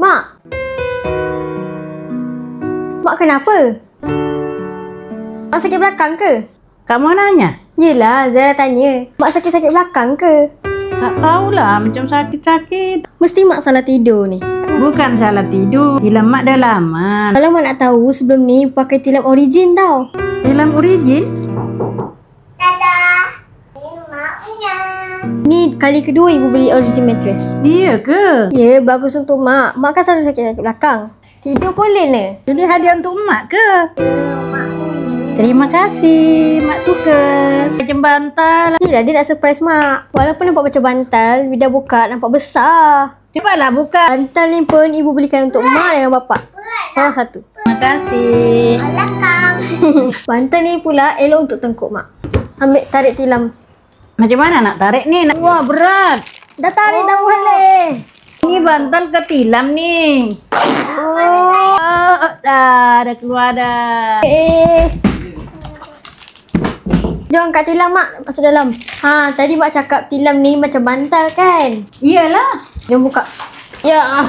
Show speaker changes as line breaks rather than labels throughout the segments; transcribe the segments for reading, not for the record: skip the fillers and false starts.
Mak. Mak kenapa? Mak sakit belakang ke?
Kamu nanya?
Yelah, Zara tanya. Mak sakit-sakit belakang ke?
Tak tahulah, macam sakit-sakit.
Mesti mak salah tidur ni.
Bukan salah tidur. Tilam mak dah lama.
Kalau mak nak tahu, sebelum ni pakai tilam origin tau.
Tilam origin?
Dadah. Ini mak punya.
Ni kali kedua ibu beli origin mattress.
Iya ke?
Ya, bagus untuk mak. Mak kan selalu sakit-sakit belakang. Tidur boleh ni.
Jadi hadiah untuk mak ke? Terima kasih, mak suka. Macam bantal.
Yelah, dia nak surprise mak. Walaupun nampak macam bantal, bila buka nampak besar.
Cobalah buka.
Bantal ni pun ibu belikan untuk mak dengan bapak. Salah satu.
Terima kasih.
Belakang.
Bantal ni pula elok untuk tengkuk mak. Ambil tarik tilam.
Macam mana nak tarik ni? Wah, berat.
Dah tarik tak boleh.
Ini bantal ke tilam ni? Oh, dah keluar dah.
Jom kat tilam mak, masuk dalam. Ha, tadi mak cakap tilam ni macam bantal kan?
Iyalah.
Jom buka. Ya.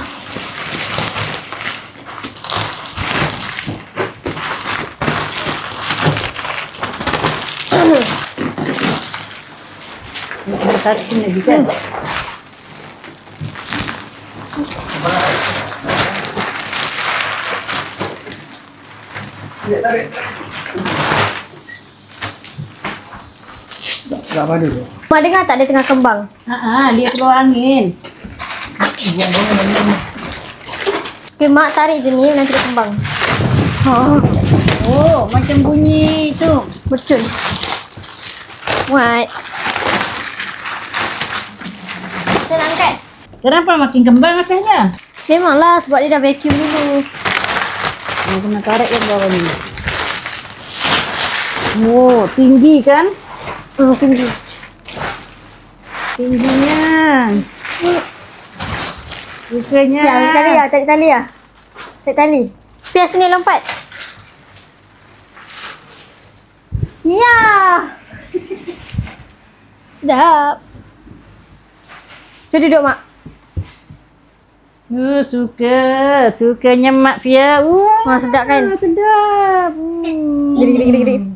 Satu lagi kan?
Mak dengar tak dia tengah kembang?
Dia keluar angin.
Okay, mak tarik je ni nanti dia kembang.
Oh, macam bunyi tu.
Bercun. Muat. Saya nak angkat.
Kenapa makin kembang asalnya?
Memanglah sebab dia dah vacuum dulu.
Kena tarik yang bawah ni. Oh, tinggi kan?
Tinggi.
Tingginya. Rupanya.
Ya, tarik tali lah. Tarik tali lah. Tarik tali. Pias sini lompat. Ya. Sedap. Jom duduk mak.
Sukanya Mak Fia.
Wah, sedap kan?
Sedap.
Gede.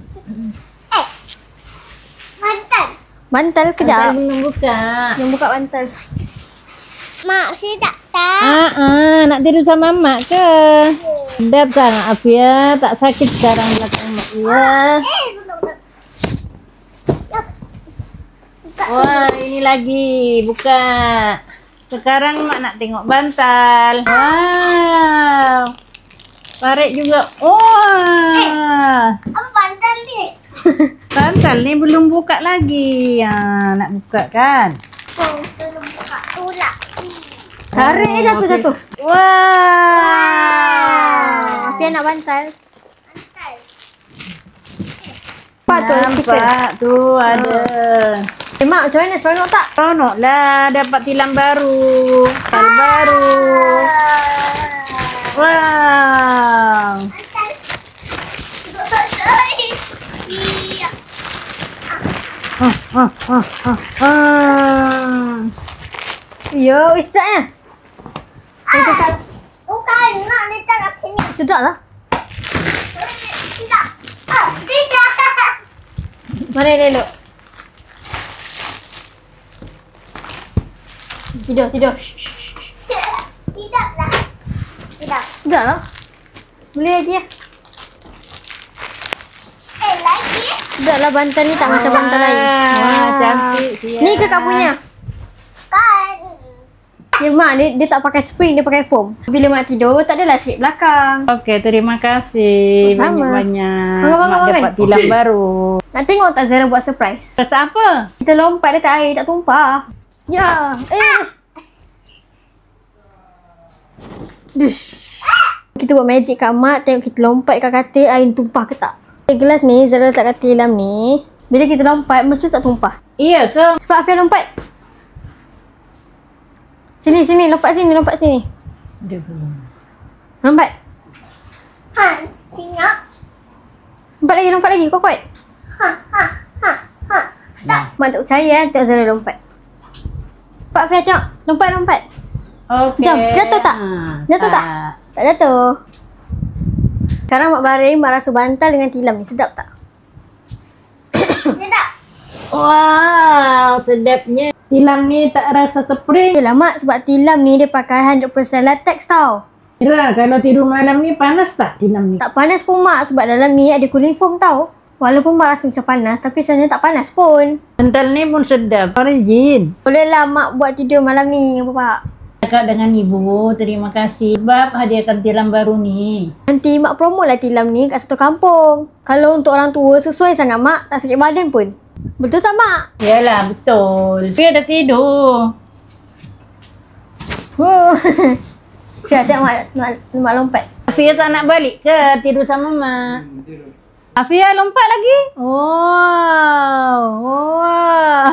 Bantal.
Bantal kejap.
Belum buka.
Yang buka bantal.
Mak sedap tak?
Nak tidur sama Mak ke? Sedap tak Mak Afia? Tak sakit sekarang belakang Mak Fia. Wah, ini lagi. Buka. Sekarang Mak nak tengok bantal. Wow. Tarik juga. Wah.
Apa bantal ni?
Bantal ni belum buka lagi. Nak buka kan?
Belum buka tulak.
Tarik ni jatuh.
Wow.
Afia nak bantal.
Bantal.
Patut stiker.
Nampak tu ada.
Mak, macam mana? Seronok tak?
Seronok lah. Dapat tilam baru. Bantal baru. Wow.
Bantal. Iya.
Yo, sedapnya.
Bukan, nak letak kat sini.
Sedap lah.
Tidak. Tidak.
Mana dia elok? Tidur.
Tidaklah. Tidak.
Sedap lah. Boleh lagi ya?
Lagi.
Sedap lah bantal ni tak macam bantal lain.
Cantik dia.
Ni ke kak punya?
Kan.
Ya mak, dia tak pakai spring, dia pakai foam. Bila mak tidur, tak adalah sikit belakang.
Okey, terima kasih
Sama.
banyak-banyak.
Bangun,
Mak dapat tilam baru.
Nak tengok tak Zara buat surprise?
Rasa apa?
Kita lompat dekat air, tak tumpah. Ya. Dush. Kita buat magic kat mak, tengok kita lompat kat katil, air tumpah ke tak. Gelas ni, Zara letak kat tilam ni. Bila kita lompat, mesti tak tumpah.
Iya ke?
Cepat Afia lompat. Sini, lompat sini.
Dia belum.
Lompat.
Tengok.
Lompat lagi, kau kuat. Mak tak percaya tengok Zara lompat. Cepat Afia tengok, lompat.
Okey.
Jom, jatuh tak? Jatuh tak? Tak jatuh. Sekarang Mak baring, Mak rasa bantal dengan tilam ni. Sedap tak?
Sedap.
Wow, sedapnya. Tilam ni tak rasa spring.
Yelah Mak, sebab tilam ni dia pakai 100% latex tau.
Ira, kalau tidur malam ni panas tak tilam ni?
Tak panas pun Mak sebab dalam ni ada cooling foam tau. Walaupun Mak rasa macam panas tapi sebenarnya tak panas pun.
Bantal ni pun sedap. Origin.
Bolehlah Mak buat tidur malam ni, Bapak.
Cakap dengan ibu, terima kasih sebab hadiahkan tilam baru ni.
Nanti Mak promo lah tilam ni kat satu kampung. Kalau untuk orang tua sesuai sangat Mak, tak sakit badan pun. Betul tak Mak?
Yalah, betul. Dia dah tidur.
Sekejap, tengok Mak lompat.
Afia tak nak balik ke tidur sama Mak? Afia lompat lagi? Wow. Wow.